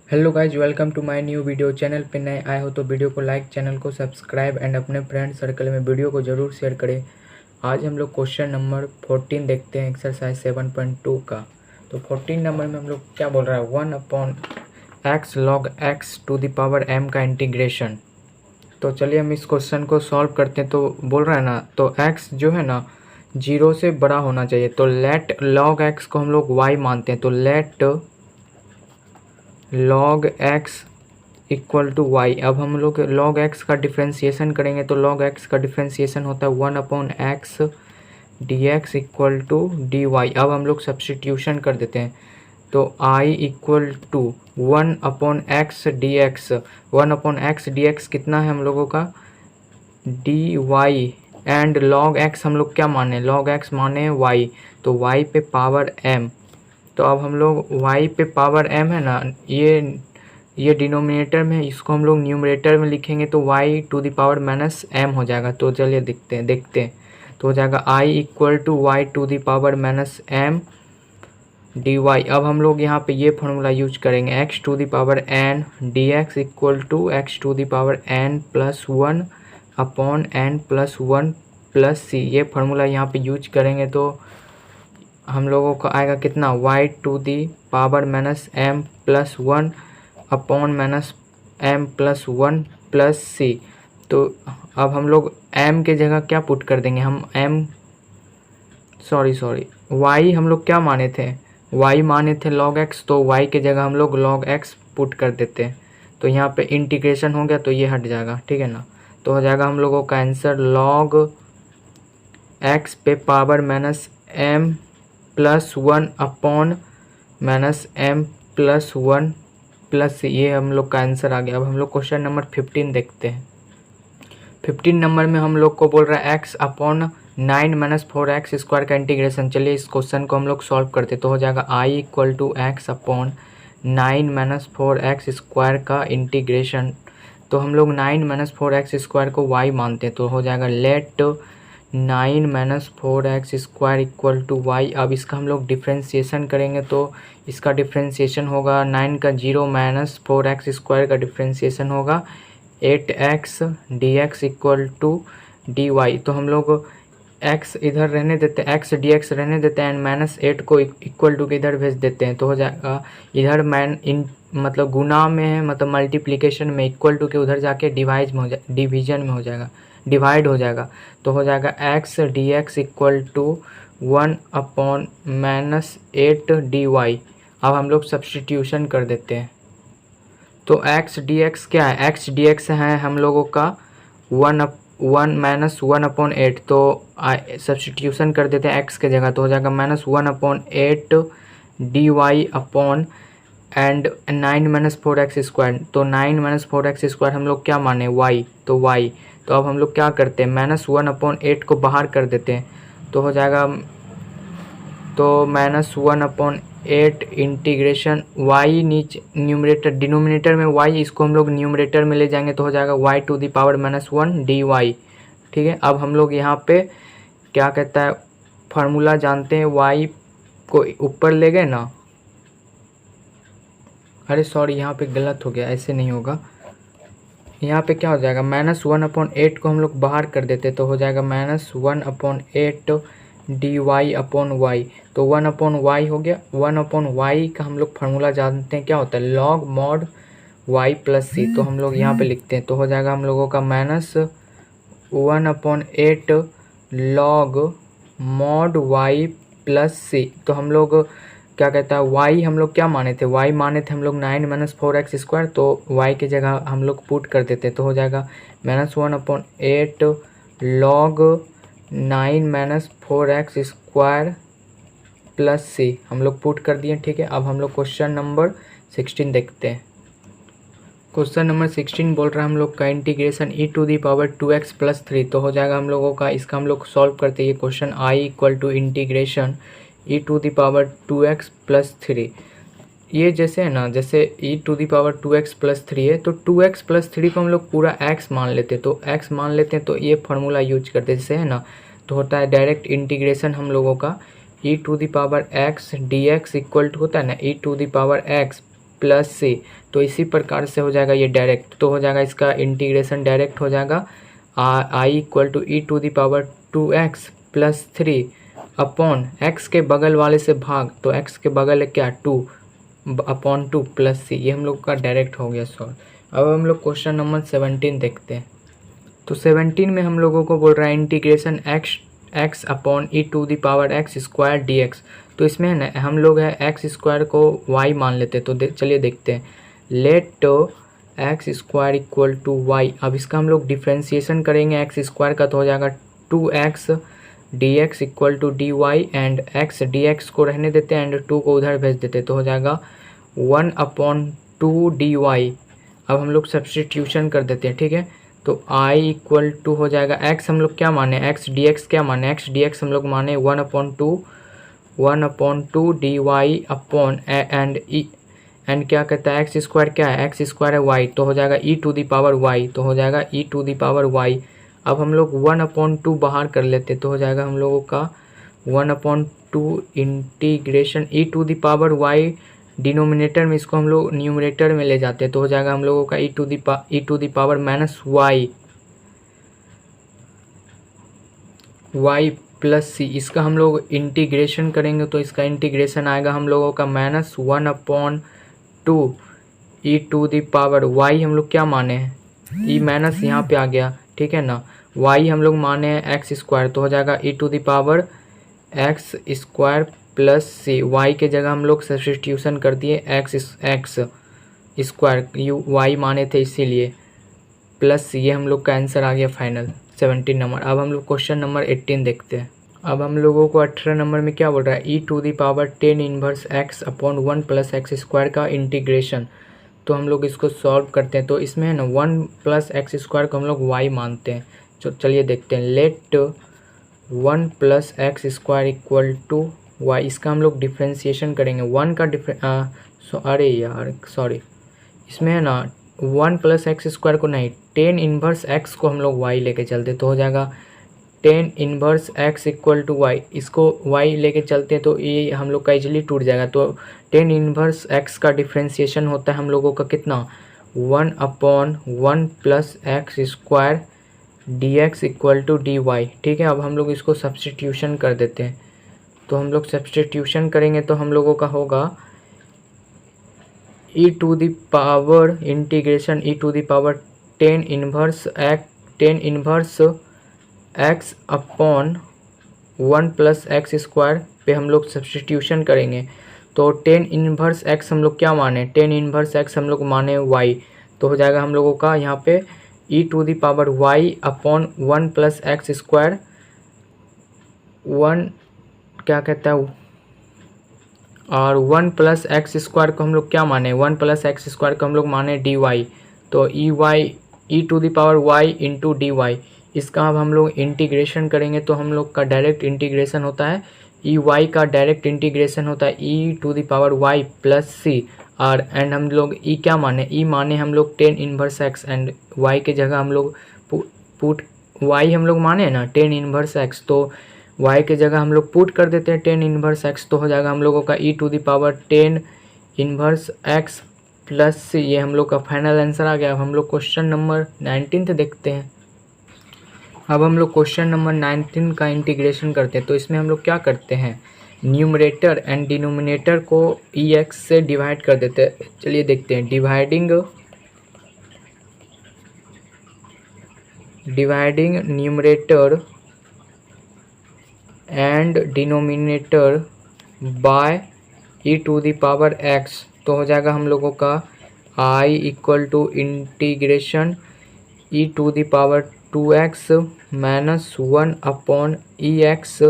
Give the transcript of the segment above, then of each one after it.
Hello guys, welcome to my new video. Channel पे नए आए हो तो वीडियो को लाइक, चैनल को सब्सक्राइब एंड अपने फ्रेंड सर्कल में वीडियो को ज़रूर शेयर करें। आज हम लोग क्वेश्चन नंबर 14 देखते हैं, एक्सरसाइज 7.2 का। तो 14 नंबर में हम लोग क्या बोल रहा है, 1/x log x to the power m का इंटीग्रेशन। तो चलिए हम इस क्वेश्चन को सॉल्व करते हैं। तो बोल रहा है ना, तो x जो है ना 0 से बड़ा होना चाहिए। तो लेट log x को हम लोग y मानते हैं। तो let log x equal to Y. अब हम लोग log x का डिफ्रेंसिएशन करेंगे। तो log x का डिफ्रेंसिएशन होता है 1/x dx equal to dy। अब हम लोग सब्सटीट्यूशन कर देते हैं। तो I equal to 1/x dx। 1/x dx कितना है हम लोगों का, dy। एंड log x हम लोग क्या माने, log x माने y। तो y पे पावर m। तो अब हम लोग y पे पावर m है ना, ये डिनोमिनेटर में, इसको हम लोग न्यूमरेटर में लिखेंगे तो y to the power minus m हो जाएगा। तो चलिए देखते हैं। तो हो जाएगा I equal to Y to the power minus m dy। अब हम लोग यहाँ पे ये फॉर्मूला यूज करेंगे, x to the power n dx equal to x to the power n plus 1 upon n plus 1 plus c। ये formula यहाँ पे यूज करेंगे तो हम लोगों का आएगा कितना, y to the power minus m plus 1 upon minus m plus 1 plus c। तो अब हम लोग m के जगह क्या पुट कर देंगे, हम y हम लोग क्या माने थे, y माने थे log x। तो y के जगह हम लोग log x पुट कर देते हैं। तो यहाँ पे इंटीग्रेशन हो गया तो ये हट जाएगा, ठीक है ना। तो हो जाएगा हम लोगों का आंसर log x पे power minus m plus 1 upon minus m plus 1 plus ये हम लोग का आंसर आ गया। अब हम लोग क्वेश्चन नंबर 15 देखते हैं। 15 नंबर में हम लोग को बोल रहा है x upon 9 minus 4x square का इंटीग्रेशन। चलिए इस क्वेश्चन को हम लोग सॉल्व करते। तो हो जाएगा I equal to X upon 9 minus 4x square का इंटीग्रेशन। तो हम लोग 9 माइनस 4x स्क्वायर को y मानते हैं। तो हो जाएगा let 9 minus 4x square equal to Y. अब इसका हम लोग डिफ्रेंसिएशन करेंगे तो इसका डिफ्रेंसिएशन होगा 9 का 0 माइनस 4x स्क्वायर का डिफ्रेंसिएशन होगा 8x dx equal to dy। तो हम लोग x इधर रहने देते हैं, x dx रहने देते हैं एंड माइनस 8 को इक्वल टू के इधर भेज देते हैं। तो हो जाएगा इधर मतलब गुना में है, मतलब मल्टीप्लिकेशन में, इक्वल टू के उधर जाके डिवीजन में हो जाएगा, डिवाइड हो जाएगा। तो हो जाएगा x dx equal to 1 upon minus 8 dy। अब हम लोग सब्सटीट्यूशन कर देते हैं। तो x dx क्या है, x dx है हम लोगों का 1 माइनस 1 अपॉन 8। तो सब्सटीट्यूशन कर देते हैं x के जगह। तो हो जाएगा minus 1 upon 8 dy upon and 9 minus 4x square. तो 9 माइनस 4x स्क्वायर हम लोग क्या माने, y। तो y। तो अब हम लोग क्या करते हैं, माइनस 1 अपॉन 8 को बाहर कर देते हैं। तो हो जाएगा तो माइनस 1 अपॉन 8 इंटीग्रेशन y, नीचे न्यूमरेटर डिनोमिनेटर में y, इसको हम लोग न्यूमरेटर में ले जाएंगे। तो हो जाएगा y to the power minus 1 dy। ठीक है, अब हम लोग यहाँ पे क्या कहता है, फार्मूला जानते हैं, y को ऊपर ले गए ना, अरे सॉरी यहाँ पे गलत हो गया, ऐसे नहीं होगा। यहाँ पे क्या हो जाएगा, माइनस 1 अपॉन 8 को हम लोग बाहर कर देते। तो हो जाएगा minus 1 upon 8 D Y upon Y. तो 1 अपॉन वाई हो गया। 1 अपॉन वाई का हम लोग फार्मूला जानते हैं, क्या होता है, log mod Y plus C. तो हम लोग यहाँ पे लिखते हैं। तो हो जाएगा हम लोगों का minus 1 upon 8 log mod Y plus C. तो हम लोग क्या कहता है, y हम लोग क्या माने थे, y माने थे हम लोग 9 माइनस 4x स्क्वायर। तो y की जगह हम लोग पुट कर देते। तो हो जाएगा minus 1 upon 8 log 9 minus 4x square plus c हम लोग पुट कर दिए। ठीक है, अब हम लोग क्वेश्चन नंबर 16 देखते हैं। क्वेश्चन नंबर 16 बोल रहा है हम लोग का integration e to the power 2x plus 3। तो हो जाएगा हम लोगों का, इसका हम लोग सॉल्व करते हैं। ये question I equal to integration e to the power 2x plus 3। ये जैसे है ना, जैसे e to the power 2x plus 3 है, तो 2x प्लस 3 को हम लोग पूरा x मान लेते हैं। तो x मान लेते हैं तो ये फार्मूला यूज करते हैं, जैसे है ना। तो होता है डायरेक्ट इंटीग्रेशन हम लोगों का e to the power x dx equal to होता है ना e to the power x plus C. तो इसी प्रकार से हो जाएगा ये डायरेक्ट, तो हो जाएगा इसका इंटीग्रेशन डायरेक्ट हो जाएगा I equal to E to the power 2x plus 3 upon X के बगल वाले से भाग, तो एक्स के बगल है क्या 2 अपॉन 2 प्लस सी। ये हम लोग का डायरेक्ट हो गया सॉल्व। अब हम लोग क्वेश्चन नंबर 17 देखते हैं। तो 17 में हम लोगों को बोल रहा है integration X upon E to the power X square D x. तो इसमें है ना हम लोग है एक्स स्क्वायर को वाई मान लेते हैं, तो चलिए देखते हैं। Let X square equal to Y. अब इसका हम लोग डिफ्रेंसिएशन करेंगे एक्स स्क्वायर का, तो हो जाएगा 2x D x equal to D Y and X D X को रहने देते हैं एंड 2 को उधर भेज देते हैं, तो हो जाएगा 1/2 डी वाई। अब हम लोग सब्सटीट्यूशन कर देते हैं, ठीक है। तो i इक्वल टू हो जाएगा x हम लोग क्या माने, x dx क्या माने, x dx हम लोग माने 1/2 डी वाई अपॉन एंड क्या कहता है एक्स स्क्वायर क्या है, एक्स स्क्वायर है y, तो हो जाएगा e to the power y, तो हो जाएगा e to the power y। अब हम लोग 1/2 बाहर कर लेते, तो हो जाएगा हम लोगों का 1/2 integration e to the power y denominator में, इसको हम लोग न्यूमरेटर में ले जाते हैं, तो हो जाएगा हम लोगों का e to the power minus y plus C. इसका हम लोग इंटीग्रेशन करेंगे, तो इसका इंटीग्रेशन आएगा हम लोगों का -1/2 e to the power y हम लोग क्या माने हैं, e माइनस यहाँ पे आ गया, ठीक है ना। y हम लोग माने हैं एक्स स्क्वायर, तो हो जाएगा e to the power X square plus C. Y के जगह हम लोग सब्स्टिट्यूशन कर दिए एक्स स्क्वायर, यू वाई माने थे इसीलिए, प्लस सी। ये हम लोग का आंसर आ गया फाइनल 17 नंबर। अब हम लोग क्वेश्चन नंबर 18 देखते हैं। अब हम लोगों को 18 नंबर में क्या बोल रहा है, E to the power 10 inverse X upon 1 plus x square का इंटीग्रेशन। तो हम लोग इसको सॉल्व करते हैं, तो इसमें है ना 1 प्लस एक्स स्क्वायर को हम लोग वाई मानते हैं। तो चलिए देखते हैं। Let 1 plus x square equal to Y. इसका हम लोग डिफ्रेंसिएशन करेंगे, 1 का इसमें है ना 1 प्लस एक्स स्क्वायर को नहीं, 10 इनवर्स एक्स को हम लोग वाई लेके चलते, तो हो जाएगा 10 inverse x equal to y. इसको वाई लेके चलते हैं तो ये हम लोग का इजीली टूट जाएगा। तो 10 इनवर्स एक्स का डिफ्रेंसिएशन होता है हम लोगों का कितना, 1/1 plus x square D x equal to D y, ठीक है। अब हम लोग इसको सब्स्टिट्यूशन कर देते हैं, तो हम लोग सब्स्टिट्यूशन करेंगे तो हम लोगों का होगा e to the power integration e to the power 10 inverse x upon 1 plus x square पे हम लोग सब्स्टिट्यूशन करेंगे। तो 10 इन्वर्स एक्स हम लोग क्या माने, 10 इन्वर्स एक्स हम लोग माने y, तो हो जाएगा हम लोगों का यहाँ पे e to the power y upon 1 plus x square, 1 क्या कहता है, और 1 प्लस एक्स स्क्वायर को हम लोग क्या माने, 1 प्लस एक्स स्क्वायर को हम लोग माने डी वाई, तो E to the power Y into D Y. इसका अब हम लोग इंटीग्रेशन करेंगे, तो हम लोग का डायरेक्ट इंटीग्रेशन होता है, ई वाई का डायरेक्ट इंटीग्रेशन होता है E to the power Y plus C. और एंड हम लोग ई क्या माने, ई माने हम लोग 10 इन्वर्स एक्स एंड वाई के जगह हम लोग पुट वाई हम लोग माने ना 10 इन्वर्स एक्स, तो y के जगह हम लोग पुट कर देते हैं 10 इन्वर्स x, तो हो जाएगा हम लोगों का e to the power 10 inverse x plus C. ये हम लोग का फाइनल आंसर आ गया। अब हम लोग क्वेश्चन नंबर 19 देखते हैं। अब हम लोग क्वेश्चन नंबर 19 का इंटीग्रेशन करते हैं, तो इसमें हम लोग क्या करते हैं, न्यूमरेटर एंड डिनोमिनेटर को ex से डिवाइड कर देते हैं। चलिए देखते हैं। Dividing numerator and denominator by e to the power x, तो हो जाएगा हम लोगों का i equal to integration e to the power 2x minus 1 upon e x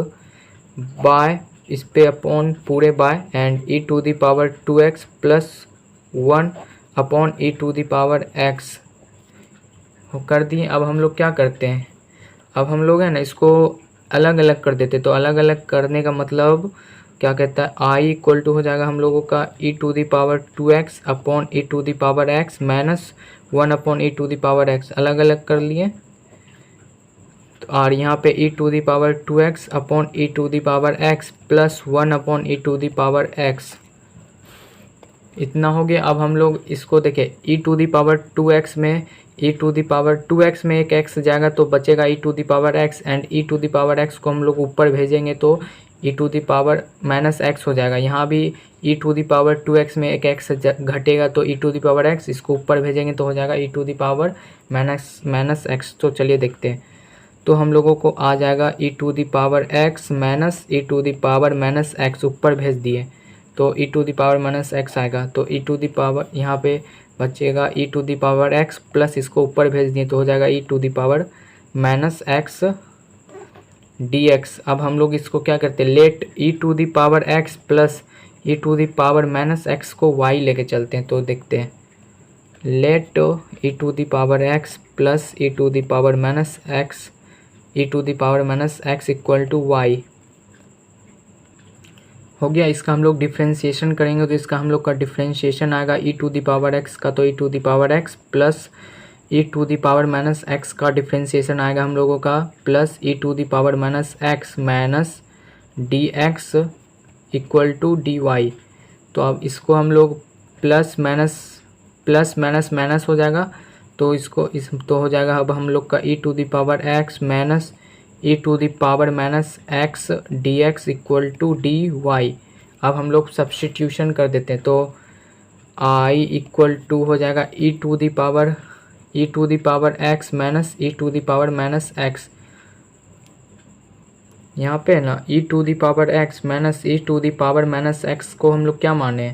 by इस पे अपॉन पूरे by and e to the power 2x plus 1 upon E to the power x कर दिए। अब हम लोग क्या करते हैं, अब हम लोग है ना इसको अलग अलग कर देते, तो अलग अलग करने का मतलब क्या कहता है, i इक्वल टू हो जाएगा हम लोगों का e to the power 2x upon e to the power x minus 1 upon e to the power x अलग अलग कर लिए। तो और यहाँ पे e to the power 2x upon e to the power x plus 1 upon e to the power x इतना हो गया। अब हम लोग इसको देखें e to the power 2x में e to the power 2x में एक x जाएगा तो बचेगा e to the power x, and e to the power x को हम लोग ऊपर भेजेंगे तो e to the power minus x हो जाएगा। यहाँ भी e to the power 2x में एक x घटेगा तो e to the power x, इसको ऊपर भेजेंगे तो हो जाएगा e to the power minus x। तो चलिए देखते हैं। तो हम लोगों को आ जाएगा e to the power x minus e to the power minus x, ऊपर भेज दिए तो e to the power minus x आएगा। तो e टू दी पावर यहाँ पे बचेगा e to the power x plus इसको ऊपर भेज दिए तो हो जाएगा e to the power minus x dx। अब हम लोग इसको क्या करते हैं, let e to the power x plus e to the power minus x को y लेके चलते हैं। तो देखते हैं, let e to the power x plus e to the power minus x e to the power minus x equal to y हो गया। इसका हम लोग डिफ्रेंशिएशन करेंगे तो इसका हम लोग का डिफ्रेंशिएशन आएगा e to the power x का, तो e to the power x plus e to the power minus x का डिफ्रेंशिएशन आएगा हम लोगों का plus e to the power minus x minus dx equal to dy। तो अब इसको हम लोग प्लस माइनस माइनस हो जाएगा तो इसको तो हो जाएगा अब हम लोग का e to the power x minus e to the power minus x dx equal to dy। अब हम लोग सब्स्टिट्यूशन कर देते हैं तो i इक्वल टू हो जाएगा e to the power x minus e to the power minus x। यहाँ पे ना e to the power x minus e to the power minus x को हम लोग क्या माने,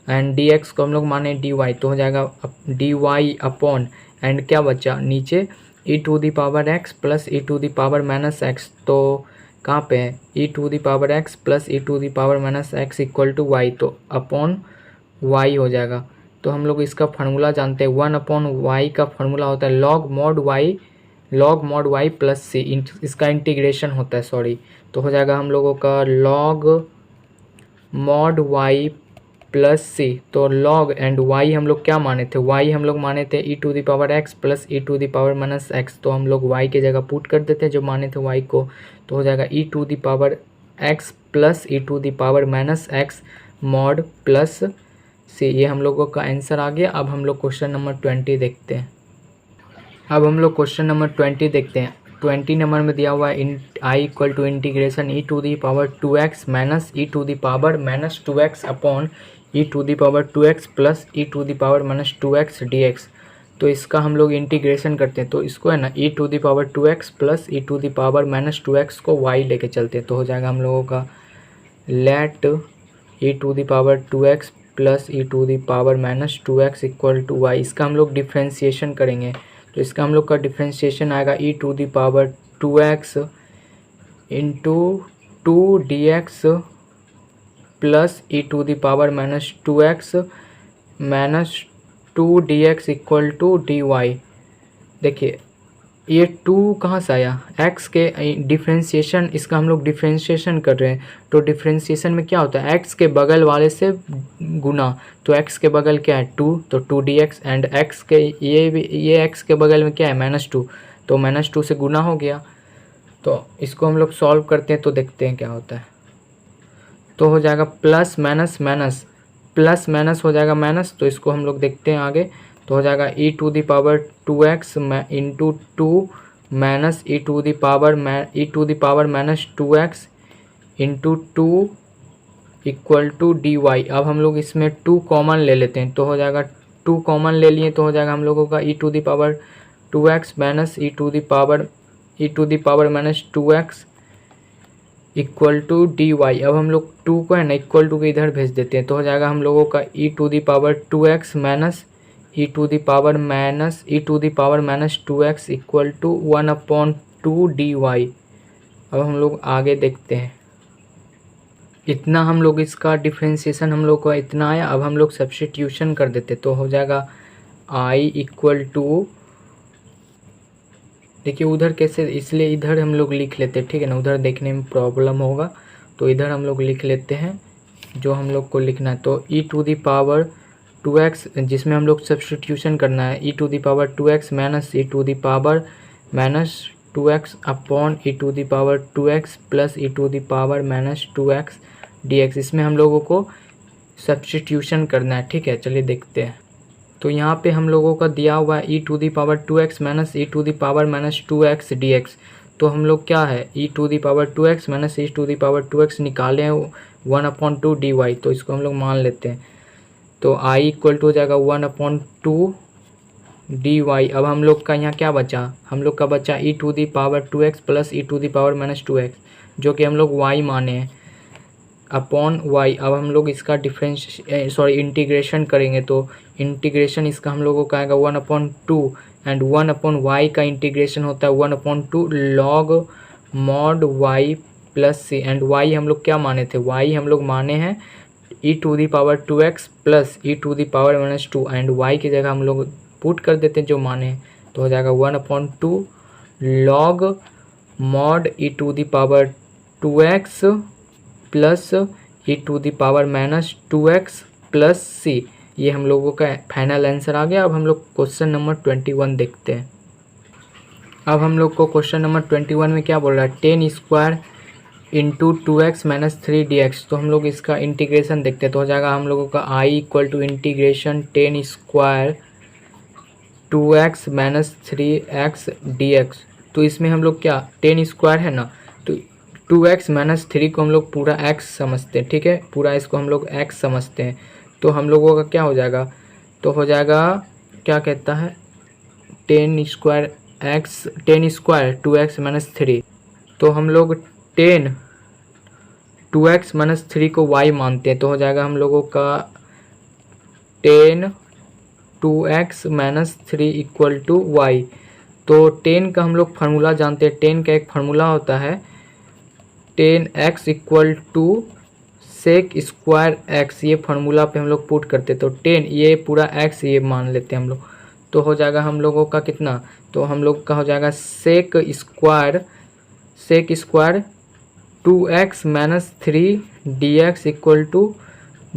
एंड dx को हम लोग माने dy। तो हो जाएगा dy अपॉन एंड क्या बचा नीचे e to the power x plus e to the power minus x। तो कहाँ पे है e to the power x plus e to the power minus x equal to y, तो अपॉन y हो जाएगा। तो हम लोग इसका फार्मूला जानते हैं, 1 अपॉन y का फार्मूला होता है log mod y plus C, इसका इंटीग्रेशन होता है सॉरी। तो हो जाएगा हम लोगों का log mod y plus C. तो लॉग एंड y हम लोग क्या माने थे, y हम लोग माने थे e to the power x plus e to the power minus x। तो हम लोग y के जगह पुट कर देते हैं जो माने थे y को, तो हो जाएगा e to the power x plus e to the power minus x mod plus C. ये हम लोगों का आंसर आ गया। अब हम लोग क्वेश्चन नंबर 20 देखते हैं। अब हम लोग क्वेश्चन नंबर 20 देखते हैं। 20 नंबर में दिया हुआ है I equal to integration e to the power 2x minus e to the power minus 2x upon e to the power 2x plus e to the power minus 2x dx। तो इसका हम लोग integration करते हैं तो इसको है ना e to the power 2x plus e to the power minus 2x को y लेके चलते हैं। तो हो जाएगा हम लोगों का let e to the power 2x plus e to the power minus 2x equal to y। इसका हम लोग डिफ्रेंशिएशन करेंगे तो इसका हम लोग का डिफ्रेंशिएशन आएगा e to the power 2x into 2 dx plus e to the power minus 2x minus 2 dx equal to dy। देखिए ये 2 कहाँ से आया, x के डिफ्रेंशिएशन, इसका हम लोग डिफ्रेंशिएशन कर रहे हैं तो डिफ्रेंशिएशन में क्या होता है x के बगल वाले से गुना। तो x के बगल क्या है 2, तो 2 dx एंड x के ये x के बगल में क्या है -2, तो -2 से गुना हो गया। तो इसको हम लोग सॉल्व करते हैं तो देखते हैं क्या होता है। तो हो जाएगा प्लस माइनस हो जाएगा माइनस, तो इसको हम लोग देखते हैं आगे। तो हो जाएगा e to the power 2x into 2 minus e to the power minus 2x into 2 equal to dy। अब हम लोग इसमें 2 कॉमन ले लेते हैं तो हो जाएगा 2 कॉमन ले लिए तो हो जाएगा हम लोगों का e to the power 2x minus e to the power minus 2x equal to dy। अब हम लोग 2 को है ना इक्वल टू के इधर भेज देते हैं तो हो जाएगा हम लोगों का e to the power 2x minus e to the power minus 2x equal to 1/2 dy। अब हम लोग आगे देखते हैं। इतना हम लोग इसका डिफ्रेंशिएशन हम लोग को इतना आया। अब हम लोग सब्स्टिट्यूशन कर देते तो हो जाएगा i इक्वल टू, देखिए उधर कैसे, इसलिए इधर हम लोग लिख लेते हैं, ठीक है ना, उधर देखने में प्रॉब्लम होगा तो इधर हम लोग लिख लेते हैं जो हम लोग को लिखना है। तो e to the power 2x जिसमें हम लोग सब्स्टिट्यूशन करना है e to the power 2x minus e to the power minus 2x upon e to the power 2x plus e to the power minus 2x dx। इसमें हम लोगों को substitution करना है, ठीक है। चलिए देखते हैं। तो यहाँ पे हम लोगों का दिया हुआ है e to the power 2x minus e to the power minus 2x dx। तो हम लोग क्या है e to the power 2x minus e to the power 2x निकाले हैं 1/2 dy, तो इसको हम लोग मान लेते हैं। तो i इक्वल टू हो जाएगा 1/2 dy। अब हम लोग का यहाँ क्या बचा, हम लोग का बचा e to the power 2x plus e to the power minus 2x, जो कि हम लोग y माने हैं, अपॉन y। अब हम लोग इसका इंटीग्रेशन करेंगे, तो इंटीग्रेशन इसका हम लोगों का आएगा 1/2 एंड 1/y का इंटीग्रेशन होता है 1/2 log mod y plus c। And y हम लोग क्या माने थे, y हम लोग माने हैं e to the power 2x plus e to the power minus 2, and y की जगह हम लोग पुट कर देते हैं जो माने हैं, तो हो जाएगा 1/2 log mod e to the power 2x plus e to the power minus 2x plus c। ये हम लोगों का फाइनल आंसर आ गया। अब हम लोग क्वेश्चन नंबर 21 देखते हैं। अब हम लोग को क्वेश्चन नंबर 21 में क्या बोल रहा है, 10 square into 2x minus 3 dx। तो हम लोग इसका इंटीग्रेशन देखते हैं, तो हो जाएगा हम लोगों का i equal to integration 10 square 2x minus 3x dx। तो इसमें हम लोग क्या 10 स्क्वायर है ना, तो 2x माइनस 3 को हम लोग पूरा x समझते हैं, ठीक है, पूरा इसको हम लोग x समझते हैं। तो हम लोगों का क्या हो जाएगा, तो हो जाएगा क्या कहता है 10 स्क्वायर 2x माइनस 3। तो हम लोग 10 2x माइनस 3 को y मानते हैं, तो हो जाएगा हम लोगों का 10 2x minus 3 equal to y। तो 10 का हम लोग फार्मूला जानते हैं, 10 का एक फार्मूला होता है 10x equal to sec square x। ये फार्मूला पे हम लोग पुट करते, तो 10 ये पूरा x ये मान लेते हैं हम लोग। तो हो जाएगा हम लोगों का कितना, तो हम लोग का हो जाएगा sec square 2x minus 3 dx equal to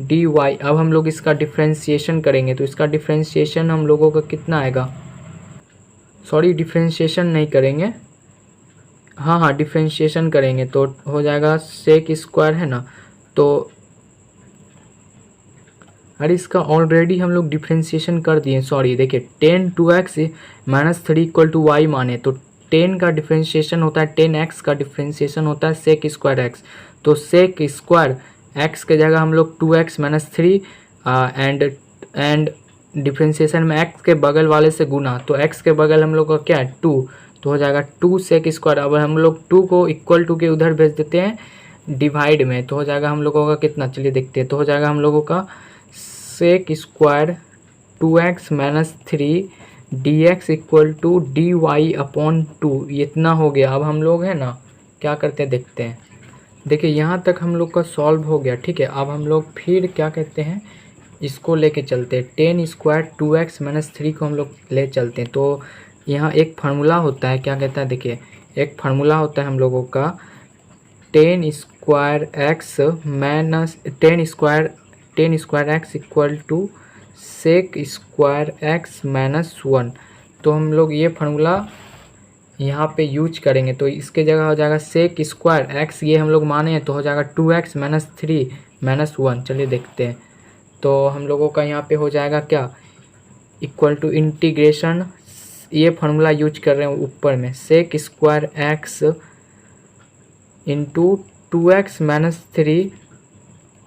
dy। अब हम लोग इसका डिफ्रेंशिएशन करेंगे, तो इसका डिफ्रेंशिएशन हम लोगों का कितना आएगा, सॉरी डिफ्रेंशिएशन नहीं करेंगे, हाँ डिफ्रेंशिएशन करेंगे, तो हो जाएगा सेक स्क्वायर है ना, तो अरे इसका ऑलरेडी हम लोग डिफ्रेंशिएशन कर दिए, सॉरी देखिए 10 2x minus 3 equal to Y माने, तो 10 का डिफ्रेंशिएशन होता है 10x का डिफ्रेंशिएशन होता है सेक स्क्वायर x। तो सेक स्क्वायर x के जगह हम लोग 2x माइनस 3 एंड डिफ्रेंशिएशन में x के बगल वाले से गुना, तो x के बगल हम लोग का क्या है 2, तो हो जाएगा 2 सेक स्क्वायर। अब हम लोग 2 को इक्वल टू के उधर भेज देते हैं डिवाइड में, तो हो जाएगा हम लोगों का कितना, चलिए देखते हैं। तो हो जाएगा हम लोगों का sec square 2x minus 3 dx equal to dy upon 2, इतना हो गया। अब हम लोग है ना क्या करते हैं देखते हैं। देखिए यहाँ तक हम लोग का सॉल्व हो गया, ठीक है। अब हम लोग फिर क्या कहते हैं इसको लेके चलते हैं, 10 स्क्वायर 2x माइनस 3 को हम लोग ले चलते हैं। तो यहाँ एक फार्मूला होता है, क्या कहता है देखिए, एक फार्मूला होता है हम लोगों का 10 square x minus 10 square x equal to sec square x minus 1। तो हम लोग ये फार्मूला यहाँ पे यूज करेंगे, तो इसके जगह हो जाएगा सेक स्क्वायर x, ये हम लोग माने हैं, तो हो जाएगा 2x माइनस 3 माइनस 1। चलिए देखते हैं। तो हम लोगों का यहाँ पे हो जाएगा क्या इक्वल टू इंटीग्रेशन, ये फार्मूला यूज कर रहे हैं ऊपर में, sec square x into 2x minus 3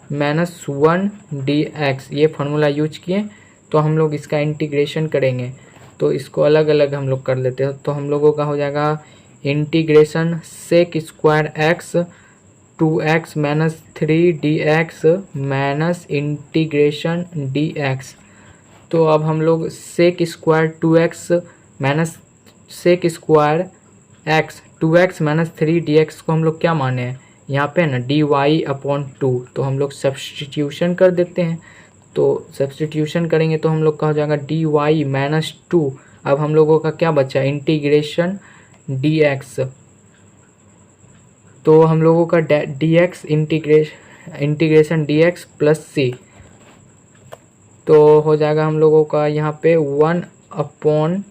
minus 1 dx, ये फार्मूला यूज किए। तो हम लोग इसका इंटीग्रेशन करेंगे, तो इसको अलग अलग हम लोग कर लेते हैं। तो हम लोगों का हो जाएगा integration sec square x 2x minus 3 dx minus integration dx। तो अब हम लोग sec square 2x minus sec square x 2x minus 3 dx को हम लोग क्या माने हैं यहाँ पे ना dy अपॉन 2, तो हम लोग सब्स्टिट्यूशन कर देते हैं। तो सब्स्टिट्यूशन करेंगे तो हम लोग का हो जाएगा dy माइनस 2। अब हम लोगों का क्या बचा इंटीग्रेशन dx, तो हम लोगों का dx integration dx plus c, तो हो जाएगा हम लोगों का यहाँ पे 1 अपॉन,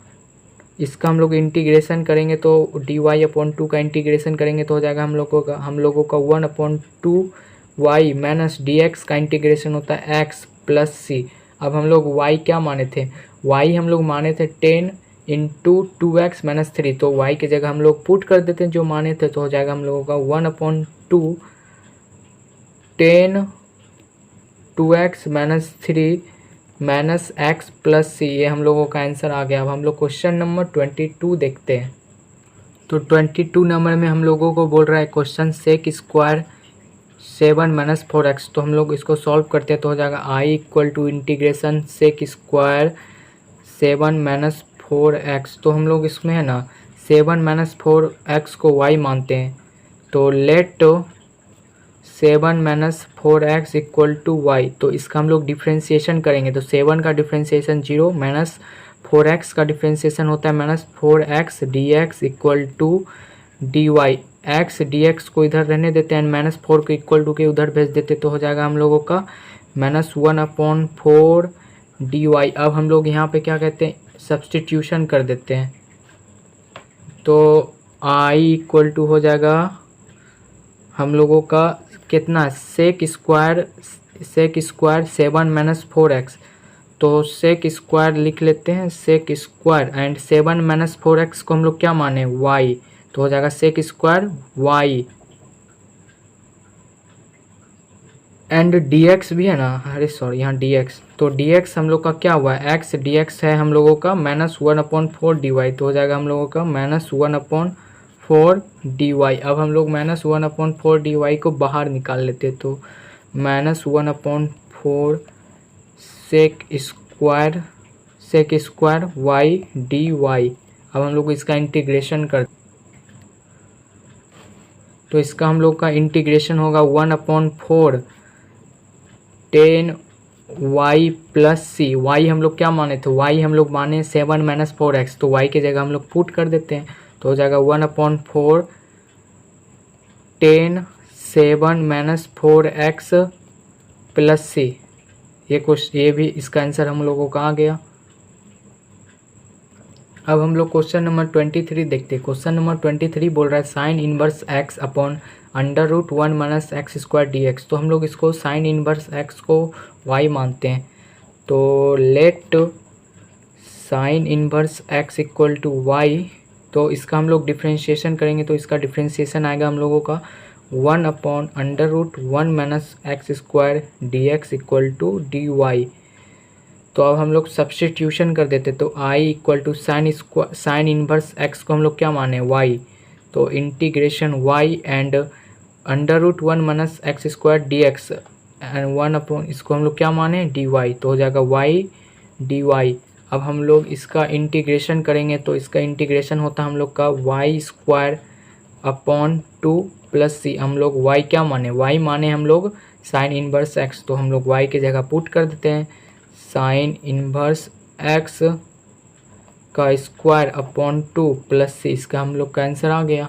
इसका हम लोग इंटीग्रेशन करेंगे तो dy अपॉन 2 का इंटीग्रेशन करेंगे तो हो जाएगा हम लोगों का 1/2 वाई माइनस डी एक्स का इंटीग्रेशन होता है एक्स प्लस सी। अब हम लोग वाई क्या माने थे, वाई हम लोग माने थे 10 इंटू 2x माइनस 3, तो y की जगह हम लोग पुट कर देते हैं जो माने थे, तो हो जाएगा हम लोगों का 1/2 10 2x minus 3 minus X plus C, ये हम लोगों का आंसर आ गया। अब हम लोग क्वेश्चन नंबर 22 देखते हैं। तो 22 नंबर में हम लोगों को बोल रहा है क्वेश्चन सेक स्क्वायर 7 माइनस 4x, तो हम लोग इसको सॉल्व करते हैं तो हो जाएगा I equal to integration sec square 7 minus 4x। तो हम लोग इसमें है ना 7 माइनस 4x को y मानते हैं, तो let 7 minus 4x equal to y, तो इसका हम लोग डिफ्रेंशिएशन करेंगे। तो 7 का डिफ्रेंशिएशन 0 माइनस 4x का डिफ्रेंशिएशन होता है minus 4x dx equal to dy। x dx को इधर रहने देते हैं, माइनस 4 को इक्वल टू के उधर भेज देते, तो हो जाएगा हम लोगों का -1/4 dy। अब हम लोग यहाँ पे क्या कहते हैं, सब्सटीट्यूशन कर देते हैं, तो i इक्वल टू हो जाएगा हम लोगों का कितना, सेक स्क्वायर 7 माइनस 4x, तो सेक स्क्वायर लिख लेते हैं, sec square and 7 minus 4x को हम लोग क्या माने y, तो हो जाएगा sec square y and dx भी है ना, अरे सॉरी यहाँ dx, तो dx हम लोग का क्या हुआ है, x dx है हम लोगों का -1/4 dy, तो हो जाएगा हम लोगों का -1/4 dy। अब हम लोग -1/4 dy को बाहर निकाल लेते, तो -1/4 सेक स्क्वायर y dy। अब हम लोग इसका इंटीग्रेशन कर, तो इसका हम लोग का इंटीग्रेशन होगा 1/4 10 y प्लस सी। y हम लोग क्या माने थे, y हम लोग माने 7 माइनस 4x, तो y की जगह हम लोग पुट कर देते हैं, तो हो जाएगा 1/4 10 7 माइनस 4x प्लस सी। ये भी इसका आंसर हम लोगों का आ गया। अब हम लोग क्वेश्चन नंबर 23 देखते हैं। क्वेश्चन नंबर 23 बोल रहा है sine inverse x upon √1 minus x square D x. तो हम लोग इसको साइन इनवर्स x को y मानते हैं, तो let sine inverse x equal to y, तो इसका हम लोग डिफ्रेंशिएशन करेंगे, तो इसका डिफ्रेंशिएशन आएगा हम लोगों का 1/√1 minus x square D x equal to D Y. तो अब हम लोग सब्स्टिट्यूशन कर देते, तो i equal to sine inverse x को हम लोग क्या माने y, तो integration y and √1 minus x square D x and 1/, इसको हम लोग क्या माने dy, तो हो जाएगा y dy। अब हम लोग इसका इंटीग्रेशन करेंगे, तो इसका इंटीग्रेशन होता है हम लोग का y² प्लस सी। हम लोग y क्या माने, y माने हम लोग साइन इनवर्स x, तो हम लोग y की जगह पुट कर देते हैं, साइन इनवर्स x का स्क्वायर अपॉन 2 प्लस सी। इसका हम लोग का आंसर आ गया।